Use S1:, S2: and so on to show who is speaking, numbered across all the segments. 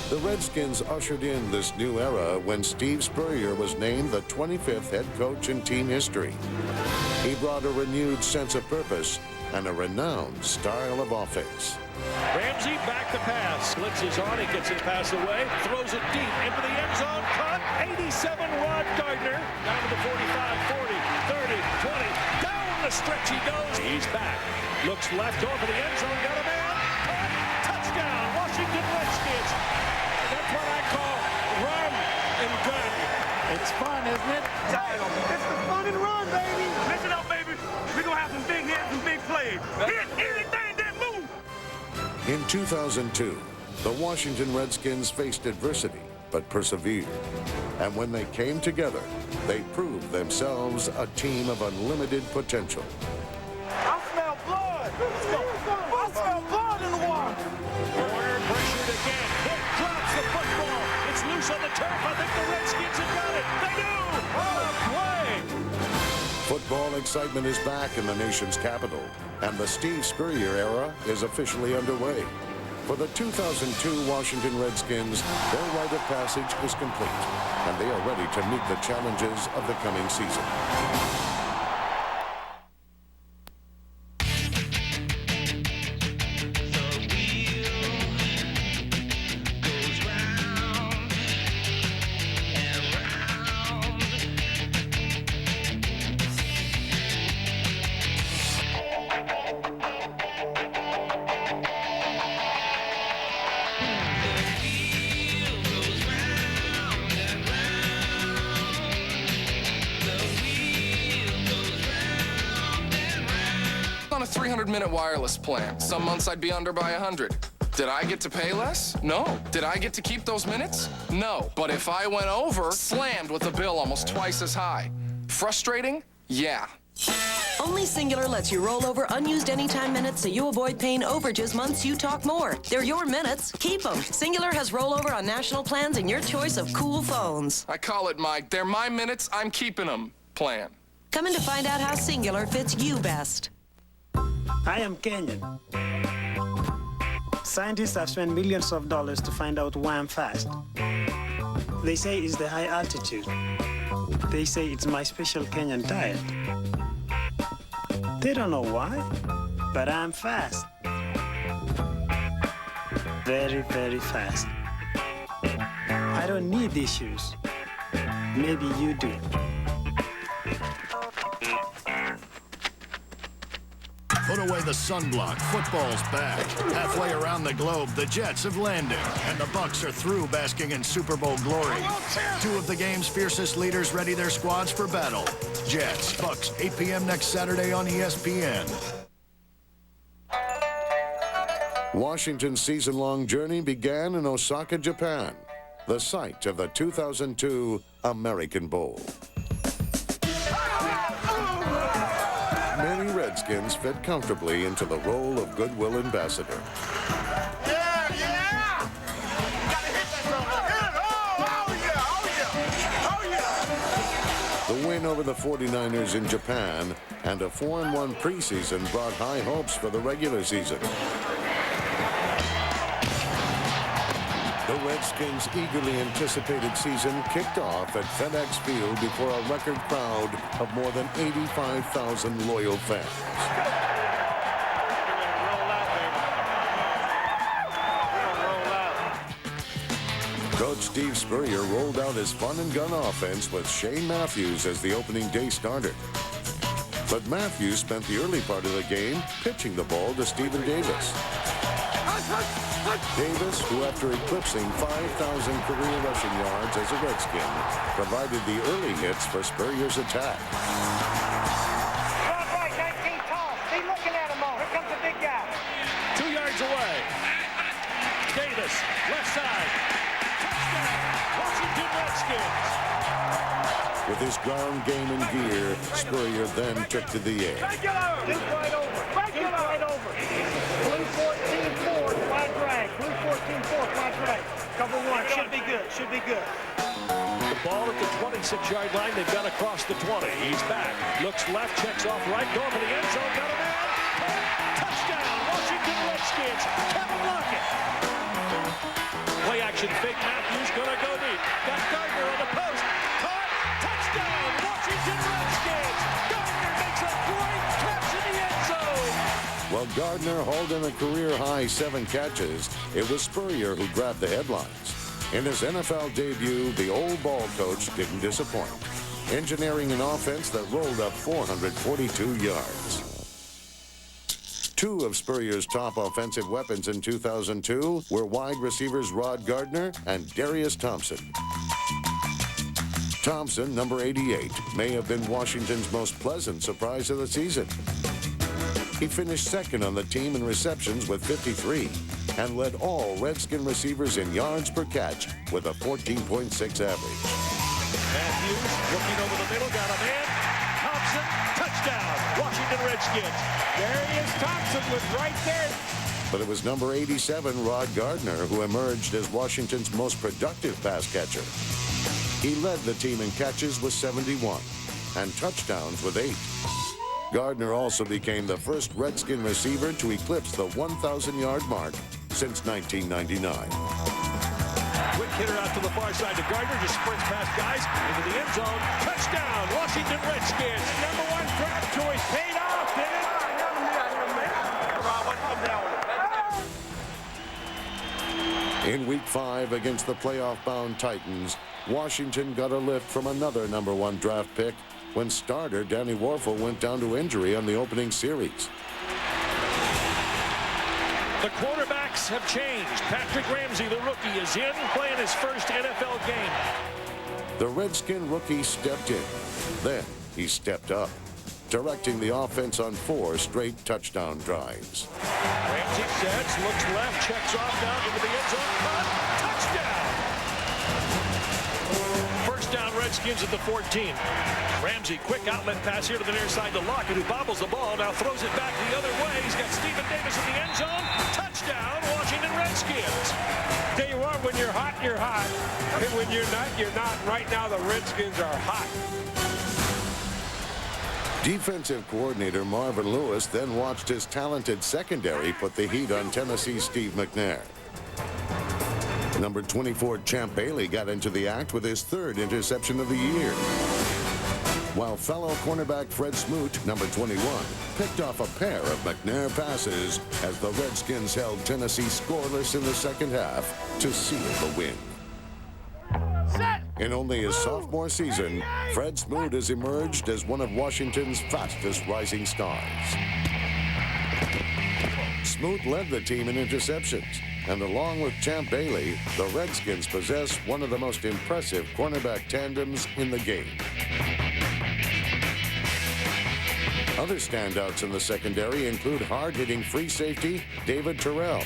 S1: The Redskins ushered in this new era when Steve Spurrier was named the 25th head coach in team history. He brought a renewed sense of purpose and a renowned style of offense.
S2: Ramsey back to pass. Blitzes on, he gets his pass away, throws it deep into the end zone, cut, 87 Rod Gardner, down to the 45, 40, 30, 20, down the stretch he goes. He's back, looks left over the end zone, got a man, cut, touchdown, Washington Redskins. That's what I call run and gun.
S3: It's fun, isn't it?
S4: It's the fun and run, baby. Listen up, baby. We're going to have some big hits and big plays. Hit anything that moves.
S1: In 2002, the Washington Redskins faced adversity but persevered. And when they came together, they proved themselves a team of unlimited potential.
S4: I smell blood. Let's go. I smell blood in the water.
S2: Warner pressured again. Hit drops the football. It's loose on the turf. I think the Redskins have got it. They do. Oh, play.
S1: Football excitement is back in the nation's capital, and the Steve Spurrier era is officially underway. For the 2002 Washington Redskins, their rite of passage is complete, and they are ready to meet the challenges of the coming season.
S5: On a 300-minute wireless plan. Some months I'd be under by 100. Did I get to pay less? No. Did I get to keep those minutes? No. But if I went over, slammed with a bill almost twice as high. Frustrating? Yeah.
S6: Only Singular lets you roll over unused anytime minutes so you avoid paying overages months you talk more. They're your minutes. Keep them. Singular has rollover on national plans and your choice of cool phones.
S5: I call it my "they're my minutes, I'm keeping them" plan.
S6: Come in to find out how Singular fits you best.
S3: I am Kenyan. Scientists have spent millions of dollars to find out why I'm fast. They say it's the high altitude. They say it's my special Kenyan diet. They don't know why, but I'm fast. Very, very fast. I don't need these shoes. Maybe you do.
S7: Put away the sunblock. Football's back. Halfway around the globe, the Jets have landed, and the Bucs are through basking in Super Bowl glory. Two of the game's fiercest leaders ready their squads for battle. Jets, Bucs, 8 p.m. next Saturday on ESPN.
S1: Washington's season-long journey began in Osaka, Japan, the site of the 2002 American Bowl. Many Redskins fit comfortably into the role of goodwill ambassador.
S4: Yeah, yeah! Gotta hit that something. Hit it! Oh, yeah, oh, yeah, oh, yeah!
S1: The win over the 49ers in Japan and a 4-1 preseason brought high hopes for the regular season. The Redskins' eagerly anticipated season kicked off at FedEx Field before a record crowd of more than 85,000 loyal fans. Coach Steve Spurrier rolled out his fun-and-gun offense with Shane Matthews as the opening day starter. But Matthews spent the early part of the game pitching the ball to Stephen Davis. Davis, who after eclipsing 5,000 career rushing yards as a Redskin, provided the early hits for Spurrier's attack.
S4: Run right, 19 tall. Be looking at him all. Here comes the big guy.
S2: 2 yards away. Davis, left side. Touchdown, Washington Redskins.
S1: With his ground game in gear, Spurrier then took to the air.
S4: Regular! Loop right over. Loop right over. Blue 14-4, flat drag. Blue 14-4, flat drag. Cover one. Should be good. Should be good.
S2: The ball at the 26-yard line. They've got across the 20. He's back. Looks left, checks off right, going for the end zone. Got a man. Touchdown, Washington Redskins. Kevin Lockett. Play action. action fake. Matthews gonna go deep. Got Gardner on the post. Caught. Touchdown, Washington Redskins. Gardner makes a great catch in the end zone.
S1: While Gardner hauled in a career-high 7 catches, it was Spurrier who grabbed the headlines. In his NFL debut, the old ball coach didn't disappoint, engineering an offense that rolled up 442 yards. 2 of Spurrier's top offensive weapons in 2002 were wide receivers Rod Gardner and Darius Thompson. Thompson, number 88, may have been Washington's most pleasant surprise of the season. He finished second on the team in receptions with 53 and led all Redskin receivers in yards per catch with a 14.6 average.
S2: Matthews looking over the middle, got a man. Thompson, touchdown, Washington Redskins.
S4: Darius Thompson was right there.
S1: But it was number 87, Rod Gardner, who emerged as Washington's most productive pass catcher. He led the team in catches with 71 and touchdowns with 8. Gardner also became the first Redskin receiver to eclipse the 1,000-yard mark since 1999.
S2: Quick hitter out to the far side to Gardner, just sprints past guys into the end zone. Touchdown, Washington Redskins.
S4: Number 1 draft choice paid off, didn't it?
S1: In Week 5 against the playoff-bound Titans, Washington got a lift from another number 1 draft pick when starter Danny Warfel went down to injury on the opening series.
S2: The quarterbacks have changed. Patrick Ramsey, the rookie, is in, playing his first NFL game.
S1: The Redskin rookie stepped in. Then he stepped up, directing the offense on 4 straight touchdown drives.
S2: Ramsey sets, looks left, checks off down into the end zone. Touchdown! First down, Redskins at the 14. Ramsey, quick outlet pass here to the near side to Lockett, who bobbles the ball, now throws it back the other way. He's got Stephen Davis in the end zone. Touchdown, Washington Redskins.
S4: Tell you what, when you're hot, you're hot. And when you're not, you're not. Right now, the Redskins are hot.
S1: Defensive coordinator Marvin Lewis then watched his talented secondary put the heat on Tennessee's Steve McNair. Number 24, Champ Bailey, got into the act with his 3rd interception of the year, while fellow cornerback Fred Smoot, number 21, picked off a pair of McNair passes as the Redskins held Tennessee scoreless in the second half to seal the win. In only his sophomore season, Fred Smoot has emerged as one of Washington's fastest rising stars. Smoot led the team in interceptions, and along with Champ Bailey, the Redskins possess one of the most impressive cornerback tandems in the game. Other standouts in the secondary include hard-hitting free safety David Terrell.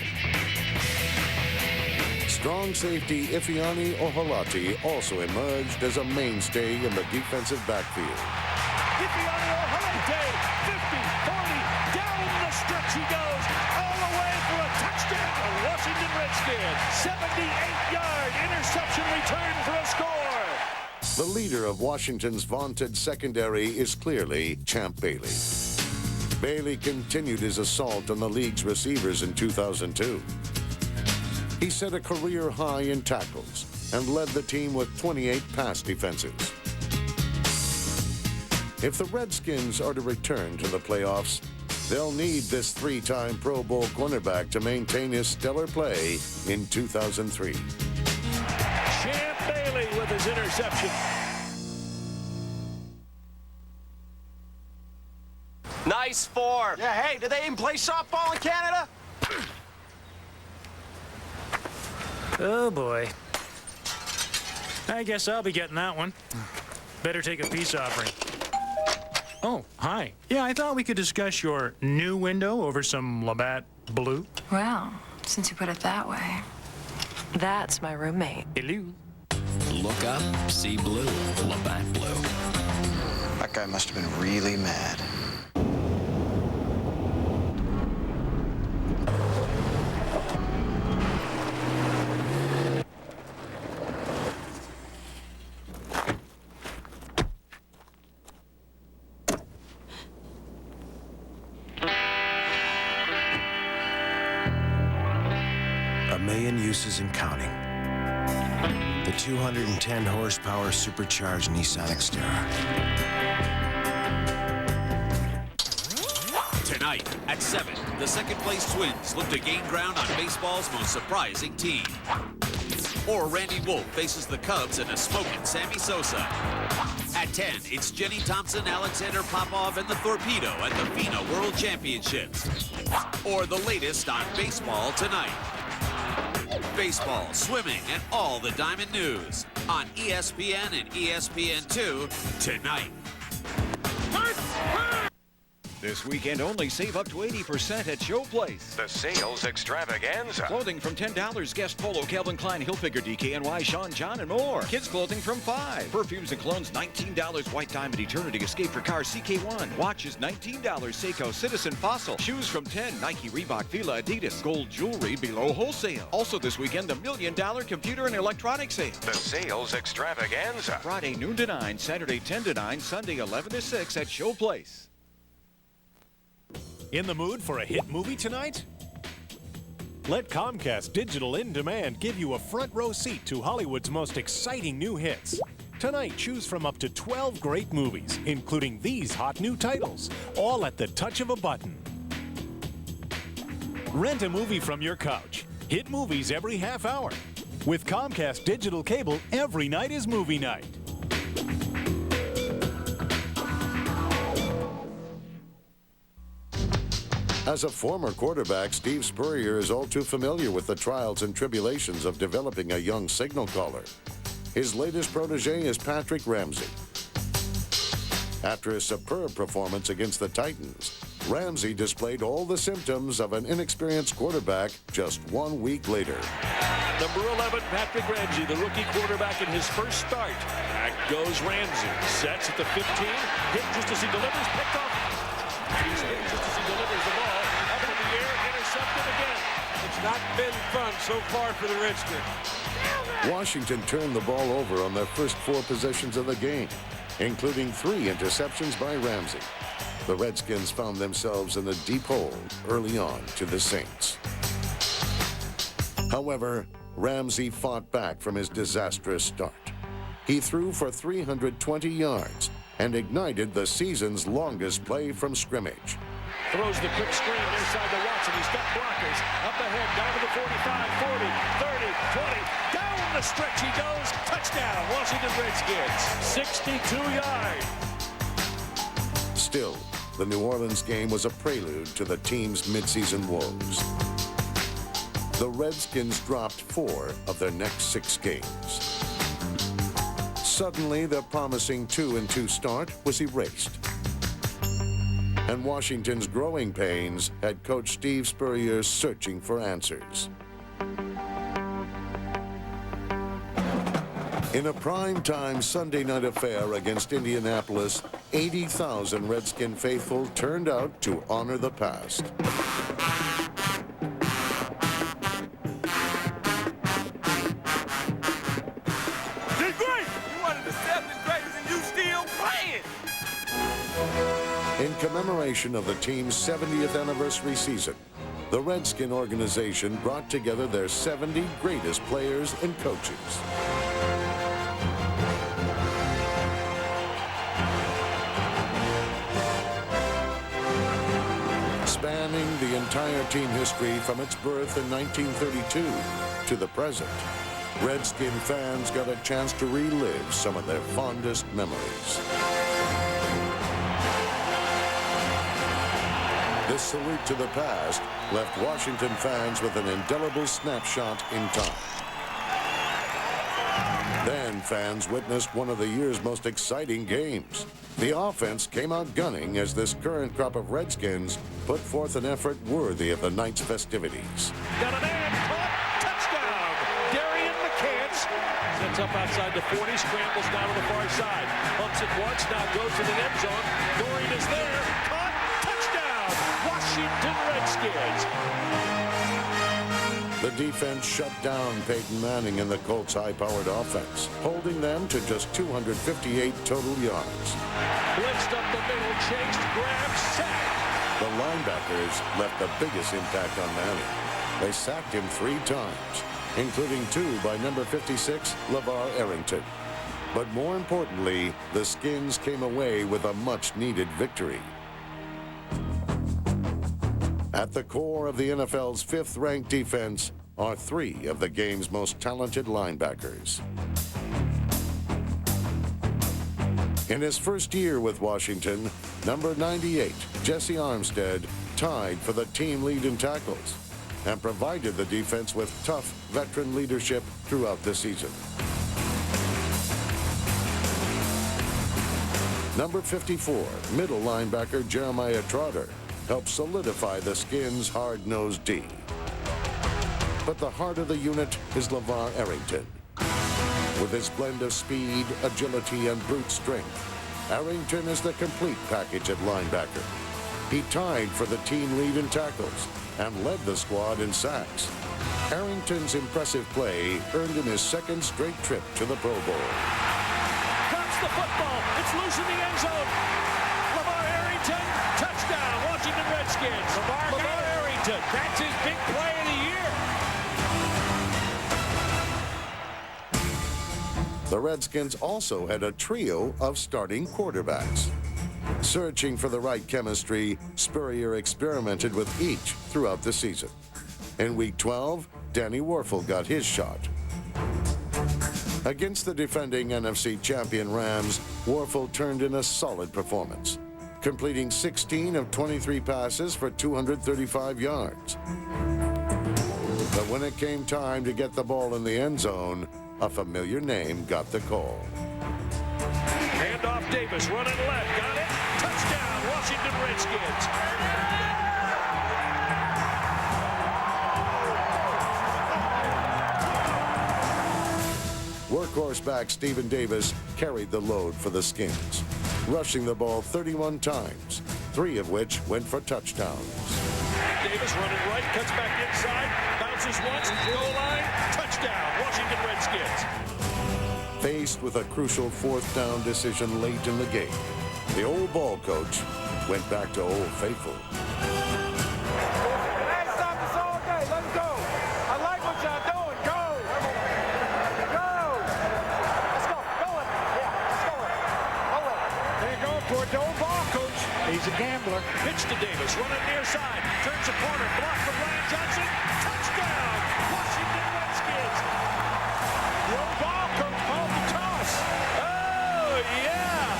S1: Strong safety Ifeanyi Ohalati also emerged as a mainstay in the defensive backfield.
S2: Ifeanyi Ohalati, 50, 40, down the stretch he goes, all the way for a touchdown. Washington Redskins, 78-yard interception return for a score.
S1: The leader of Washington's vaunted secondary is clearly Champ Bailey. Bailey continued his assault on the league's receivers in 2002. He set a career high in tackles and led the team with 28 pass defenses. If the Redskins are to return to the playoffs, they'll need this 3-time Pro Bowl cornerback to maintain his stellar play in 2003.
S2: Champ Bailey with his interception.
S8: Nice 4.
S9: Yeah, hey, do they even play softball in Canada?
S10: Oh, boy. I guess I'll be getting that one. Better take a peace offering. Oh, hi. Yeah, I thought we could discuss your new window over some Labatt Blue.
S11: Well, since you put it that way. That's my roommate.
S10: Hello.
S12: Look up, see blue. Labatt Blue.
S9: That guy must have been really mad.
S13: A million uses and counting. the 210 horsepower supercharged Nissan Xterra.
S14: Tonight at 7, the second-place Twins look to gain ground on baseball's most surprising team. Or Randy Wolf faces the Cubs and a smoking Sammy Sosa. At 10, it's Jenny Thompson, Alexander Popov, and the Torpedo at the FINA World Championships. Or the latest on Baseball Tonight. Baseball, swimming, and all the Diamond news on ESPN and ESPN2 tonight.
S15: This weekend only, save up to 80% at Showplace.
S16: The sales extravaganza.
S15: Clothing from $10, Guest Polo, Calvin Klein, Hilfiger, DKNY, Sean John, and more. Kids clothing from $5. Perfumes and colognes, $19. White Diamond, Eternity, Escape for Cars, CK1. Watches, $19. Seiko, Citizen, Fossil. Shoes from $10. Nike, Reebok, Fila, Adidas. Gold jewelry below wholesale. Also this weekend, the $1 million computer and electronic sale.
S16: The sales extravaganza.
S15: Friday noon to 9, Saturday 10 to 9, Sunday 11 to 6 at Showplace.
S17: In the mood for a hit movie tonight? Let Comcast Digital In Demand give you a front row seat to Hollywood's most exciting new hits. Tonight, choose from up to 12 great movies, including these hot new titles, all at the touch of a button. Rent a movie from your couch. Hit movies every half hour. With Comcast Digital Cable, every night is movie night.
S1: As a former quarterback, Steve Spurrier is all too familiar with the trials and tribulations of developing a young signal caller. His latest protege is Patrick Ramsey. After a superb performance against the Titans, Ramsey displayed all the symptoms of an inexperienced quarterback just 1 week later.
S2: Number 11, Patrick Ramsey, the rookie quarterback in his first start. Back goes Ramsey. Sets at the 15. Hit just as he delivers. Picked off. He's hit just as he delivers the ball. Up in the air. Intercepted again.
S18: It's not been fun so far for the Redskins.
S1: Washington turned the ball over on their first 4 possessions of the game, including 3 interceptions by Ramsey. The Redskins found themselves in a deep hole early on to the Saints. However, Ramsey fought back from his disastrous start. He threw for 320 yards and ignited the season's longest play from scrimmage.
S2: Throws the quick screen near side to Watson. He's got blockers. Up ahead, down to the 45, 40, 30, 20. Down the stretch he goes. Touchdown, Washington Redskins. 62 yards.
S1: Still, the New Orleans game was a prelude to the team's midseason woes. The Redskins dropped 4 of their next 6 games. Suddenly, their promising 2-2 start was erased. And Washington's growing pains had Coach Steve Spurrier searching for answers. In a prime-time Sunday night affair against Indianapolis, 80,000 Redskin faithful turned out to honor the past.
S18: Did great! You wanted to step as great as you still playing!
S1: In commemoration of the team's 70th anniversary season, the Redskin organization brought together their 70 greatest players and coaches. Spanning the entire team history from its birth in 1932 to the present, Redskin fans got a chance to relive some of their fondest memories. This salute to the past left Washington fans with an indelible snapshot in time. Then fans witnessed one of the year's most exciting games. The offense came out gunning as this current crop of Redskins put forth an effort worthy of the night's festivities.
S2: Got a man caught. Touchdown. Darian McCants sets up outside the 40, scrambles down to the far side. Hunts it once, now goes to the end zone. Dorian is there. Caught. Touchdown. Washington Redskins.
S1: The defense shut down Peyton Manning and the Colts' high-powered offense, holding them to just 258 total yards.
S2: Blitzed up the middle, chased, grabbed, sacked.
S1: The linebackers left the biggest impact on Manning. They sacked him 3 times, including 2 by number 56, LeVar Arrington. But more importantly, the Skins came away with a much-needed victory. At the core of the NFL's 5th-ranked defense are 3 of the game's most talented linebackers. In his first year with Washington, number 98, Jesse Armstead, tied for the team lead in tackles and provided the defense with tough veteran leadership throughout the season. Number 54, middle linebacker Jeremiah Trotter, helped solidify the Skins' hard-nosed D. But the heart of the unit is LeVar Arrington. With his blend of speed, agility, and brute strength, Arrington is the complete package at linebacker. He tied for the team lead in tackles and led the squad in sacks. Arrington's impressive play earned him his 2nd straight trip to the Pro Bowl.
S2: Drops the football. It's loose in the end zone. LeVar Arrington, touchdown, Washington Redskins. LeVar Arrington, that's his big play of the year.
S1: The Redskins also had a trio of starting quarterbacks. Searching for the right chemistry, Spurrier experimented with each throughout the season. In Week 12, Danny Wuerffel got his shot. Against the defending NFC champion Rams, Wuerffel turned in a solid performance, completing 16 of 23 passes for 235 yards. But when it came time to get the ball in the end zone, a familiar name got the call.
S2: Hand off Davis, running left, got it. Touchdown, Washington Redskins.
S1: Workhorse back Stephen Davis carried the load for the Skins, rushing the ball 31 times, 3 of which went for touchdowns.
S2: Davis running right, cuts back inside, bounces once, goal line, touchdown, Washington Redskins.
S1: Faced with a crucial 4th down decision late in the game, the old ball coach went back to Old Faithful.
S4: Hey, stop this all day. Let's go. I like what y'all doing. Go. Go. Let's go. Go it. Yeah, let's go it. Go it. There you go for the old ball coach. He's a gambler.
S2: Pitch to Davis, running near side, turns a corner, block from Ryan Johnson, touchdown, Washington Redskins.
S4: The old ball coach called the toss.
S2: Oh, yeah.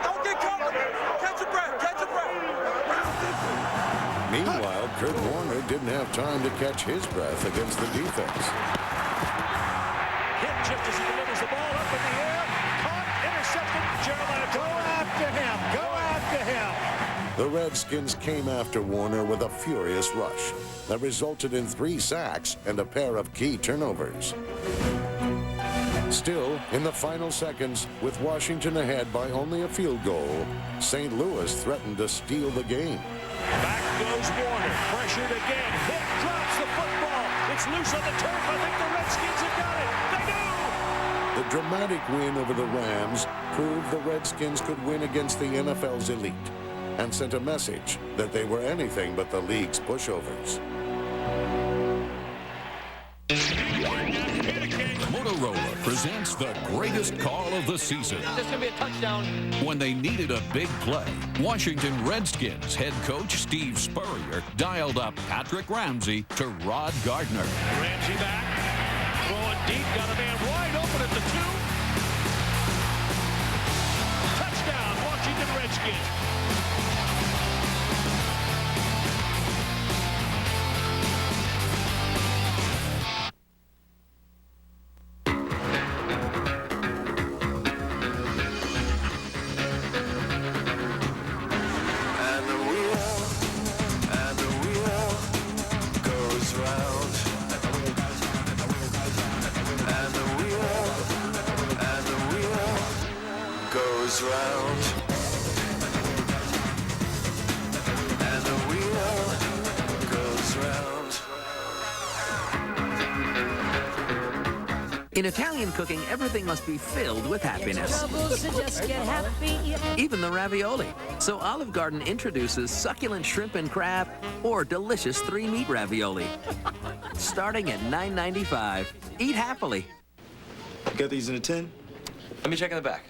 S18: Don't get caught. Catch your breath. Catch your breath.
S1: Meanwhile, Kurt Warner didn't have time to catch his breath against the defense.
S2: Hit just as he delivers the ball up in the air. Caught, intercepted, Jeremiah.
S4: Go after him. Go after him.
S1: The Redskins came after Warner with a furious rush that resulted in 3 sacks and a pair of key turnovers. Still, in the final seconds, with Washington ahead by only a field goal, St. Louis threatened to steal the game.
S2: Back goes Warner, pressured again. Hit, drops the football. It's loose on the turf. I think the Redskins have got it. They do!
S1: The dramatic win over the Rams proved the Redskins could win against the NFL's elite and sent a message that they were anything but the league's pushovers.
S19: Motorola presents the greatest call of the season.
S4: This is going to be a touchdown.
S19: When they needed a big play, Washington Redskins head coach Steve Spurrier dialed up Patrick Ramsey to Rod Gardner.
S2: Ramsey back, throwing deep, got a man wide open at the 2. Touchdown, Washington Redskins.
S20: In Italian cooking, everything must be filled with happiness. Even the ravioli. So Olive Garden introduces succulent shrimp and crab or delicious 3-meat ravioli. starting at $9.95. Eat happily.
S21: You got these in a tin?
S8: Let me check in the back.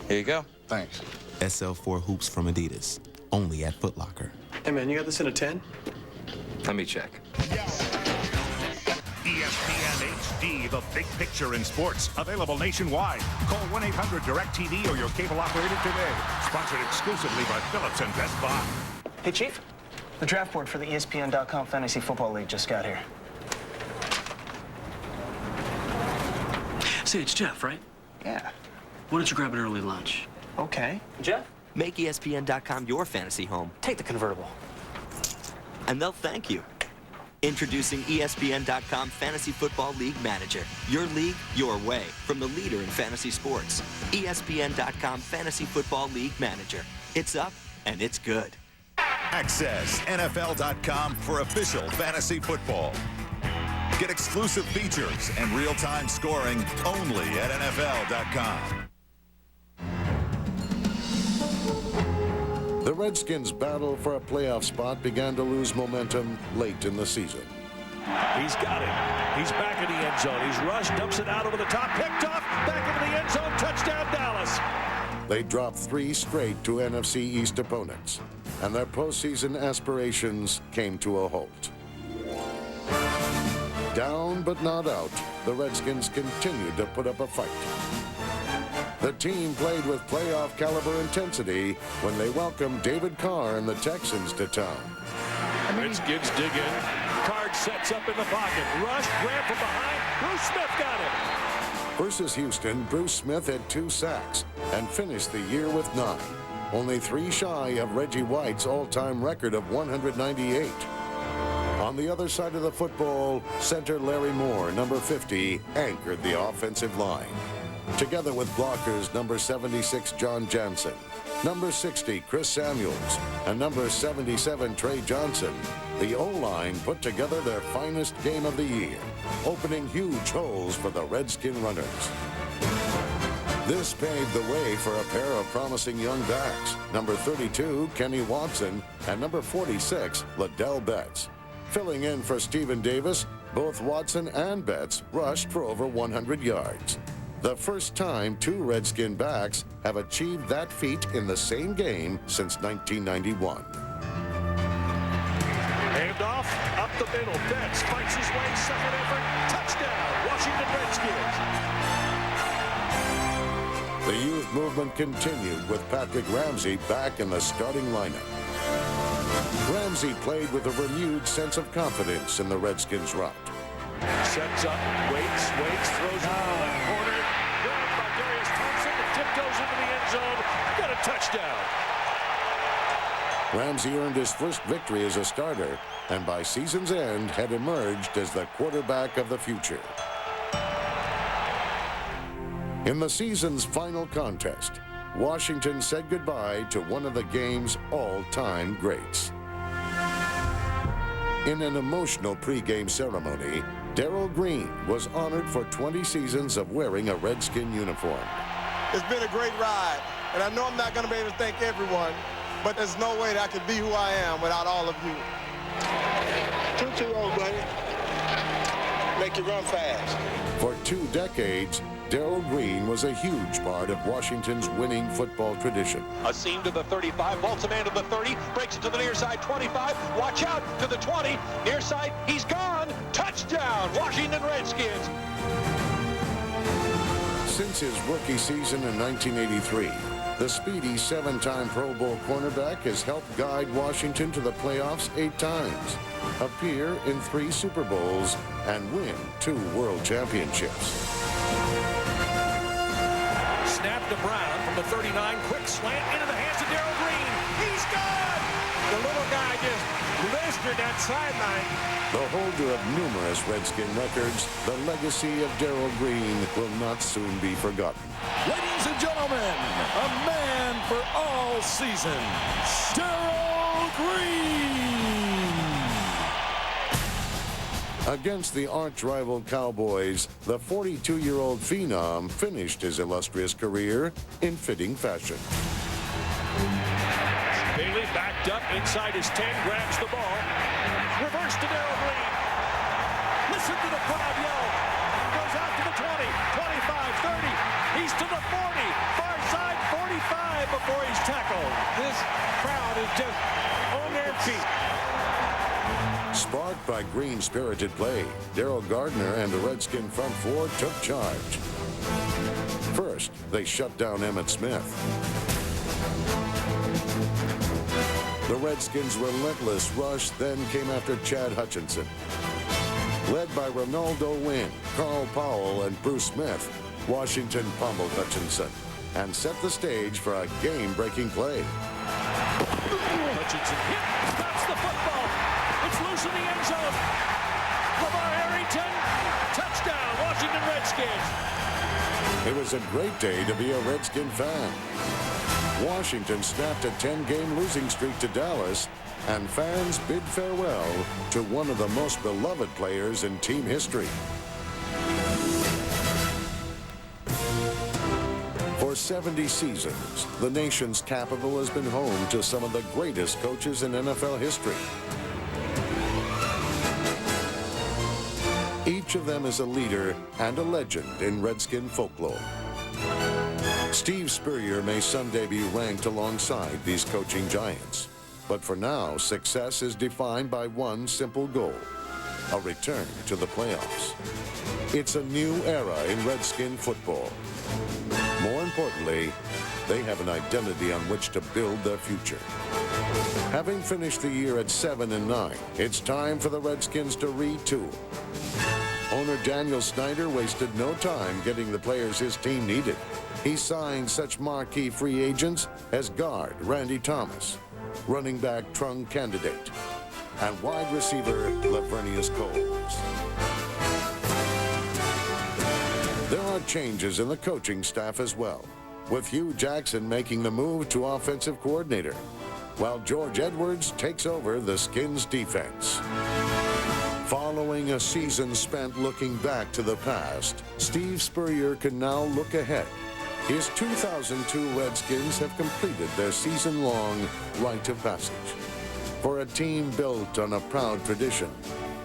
S8: Here you go.
S21: Thanks.
S22: SL4 hoops from Adidas, only at Foot Locker.
S21: Hey, man, you got this in a 10?
S8: Let me check.
S23: ESPN HD, the big picture in sports. Available nationwide. Call 1-800-DIRECTV or your cable operator today. Sponsored exclusively by Philips and Best Buy.
S3: Hey, Chief. The draft board for the ESPN.com Fantasy Football League just got here.
S24: Say, it's Jeff, right?
S3: Yeah.
S24: Why don't you grab an early lunch?
S3: Okay.
S24: Jeff?
S25: Make ESPN.com your fantasy home.
S24: Take the convertible.
S25: And they'll thank you. Introducing ESPN.com Fantasy Football League Manager. Your league, your way. From the leader in fantasy sports. ESPN.com Fantasy Football League Manager. It's up and it's good.
S26: Access NFL.com for official fantasy football. Get exclusive features and real-time scoring only at NFL.com.
S1: The Redskins' battle for a playoff spot began to lose momentum late in the season.
S2: He's got it. He's back in the end zone. He's rushed, dumps it out over the top, picked off, back into the end zone, touchdown Dallas.
S1: They dropped 3 straight to NFC East opponents, and their postseason aspirations came to a halt. Down but not out, the Redskins continued to put up a fight. The team played with playoff caliber intensity when they welcomed David Carr and the Texans to town.
S2: Redskins dig in. Carr sets up in the pocket. Rush, grab from behind. Bruce Smith got it.
S1: Versus Houston, Bruce Smith had 2 sacks and finished the year with 9. Only 3 shy of Reggie White's all-time record of 198. On the other side of the football, center Larry Moore, number 50, anchored the offensive line. Together with blockers number 76 John Jansen, number 60 Chris Samuels, and number 77 Trey Johnson, the O-line put together their finest game of the year, opening huge holes for the Redskin runners. This paved the way for a pair of promising young backs, number 32 Kenny Watson and number 46 Liddell Betts. Filling in for Stephen Davis, both Watson and Betts rushed for over 100 yards. The first time 2 Redskin backs have achieved that feat in the same game since 1991.
S2: Hand off, up the middle. Betts fights his way, second effort, touchdown, Washington Redskins.
S1: The youth movement continued with Patrick Ramsey back in the starting lineup. Ramsey played with a renewed sense of confidence in the Redskins' route.
S2: Sets up, waits, throws it to the left corner. Grabbed by Darius Thompson, and tiptoes into the end zone. Got a touchdown.
S1: Ramsey earned his first victory as a starter, and by season's end had emerged as the quarterback of the future. In the season's final contest, Washington said goodbye to one of the game's all-time greats. In an emotional pregame ceremony, Darryl Green was honored for 20 seasons of wearing a Redskin uniform.
S27: It's been a great ride, and I know I'm not going to be able to thank everyone, but there's no way that I could be who I am without all of you. 2-2 old buddy. Make you run fast.
S1: For 2 decades, Darryl Green was a huge part of Washington's winning football tradition.
S2: A seam to the 35, vaults a man to the 30, breaks it to the near side, 25, watch out to the 20, near side, he's gone, touchdown, Washington Redskins.
S1: Since his rookie season in 1983, the speedy 7-time Pro Bowl cornerback has helped guide Washington to the playoffs 8 times, appear in 3 Super Bowls, and win 2 world championships.
S2: Snap to Brown from the 39, quick slant into the hands of Darryl Green. He's gone!
S27: The little guy just blistered that sideline.
S1: The holder of numerous Redskin records, the legacy of Darryl Green will not soon be forgotten.
S28: Ladies and gentlemen, a man for all seasons, Darryl Green!
S1: Against the arch-rival Cowboys, the 42-year-old phenom finished his illustrious career in fitting fashion.
S2: Bailey backed up inside his 10, grabs the ball. Reverse to Darrell Green. Listen to the crowd yell. Goes out to the 20, 25, 30. He's to the 40. Far side, 45 before he's tackled.
S18: This crowd is just on their feet.
S1: Sparked by green-spirited play, Darrell Gardner and the Redskin front four took charge. First, they shut down Emmitt Smith. The Redskins' relentless rush then came after Chad Hutchinson. Led by Ronaldo Wynn, Carl Powell, and Bruce Smith, Washington pummeled Hutchinson and set the stage for a game-breaking play.
S2: Hutchinson hit, stops the football. It's loose in the end zone. Lamar Harrington, touchdown, Washington Redskins.
S1: It was a great day to be a Redskin fan. Washington snapped a 10-game losing streak to Dallas, and fans bid farewell to one of the most beloved players in team history. For 70 seasons, the nation's capital has been home to some of the greatest coaches in NFL history. Each of them is a leader and a legend in Redskin folklore. Steve Spurrier may someday be ranked alongside these coaching giants. But for now, success is defined by one simple goal: a return to the playoffs. It's a new era in Redskin football. More importantly, they have an identity on which to build their future. Having finished the year at 7-9, it's time for the Redskins to retool. Owner Daniel Snyder wasted no time getting the players his team needed. He signed such marquee free agents as guard Randy Thomas, running back Trung Candidate, and wide receiver Lavernius Coles. There are changes in the coaching staff as well, with Hugh Jackson making the move to offensive coordinator, while George Edwards takes over the Skins defense. Following a season spent looking back to the past, Steve Spurrier can now look ahead. His 2002 Redskins have completed their season-long rite of passage. For a team built on a proud tradition,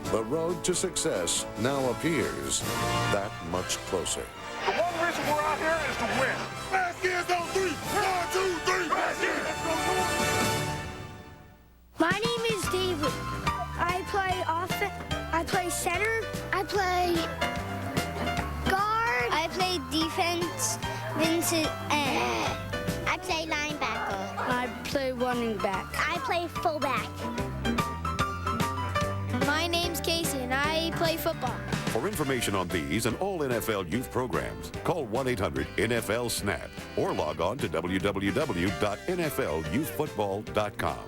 S1: the road to success now appears that much closer.
S18: The one reason we're out here is to win. Redskins on 3. 1, 2, 3. Redskins.
S5: My name is David. I play offense. I play center. I play guard. I play defense. Vincent. I play linebacker. I play running back. I play fullback. My name's Casey, and I play football.
S6: For information on these and all NFL youth programs, call 1-800-NFL-SNAP or log on to www.nflyouthfootball.com.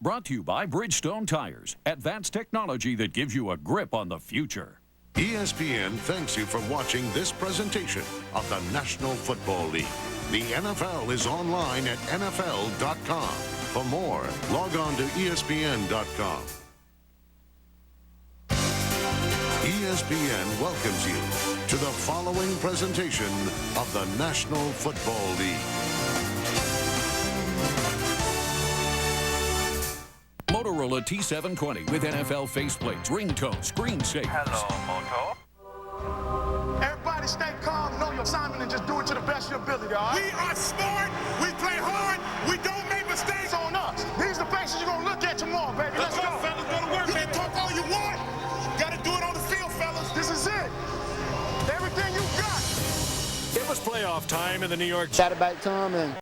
S19: Brought to you by Bridgestone Tires, advanced technology that gives you a grip on the future.
S1: ESPN thanks you for watching this presentation of the National Football League. The NFL is online at NFL.com. For more, log on to ESPN.com. ESPN welcomes you to the following presentation of the National Football League.
S19: Motorola T720 with NFL faceplates, ringtones, screensavers.
S18: Hello, Moto.
S27: Everybody stay calm, know your assignment, and just do it to the best of your ability, all right?
S18: We are smart. We play hard. We don't make mistakes.
S27: It's on us. These are the faces you're going to look at tomorrow, baby. Let's go.
S18: Fellas, go to work. You can talk all you want. Got to do it on the field, fellas.
S27: This is it. Everything you got.
S2: It was playoff time in the New York.
S7: Quarterback Tom and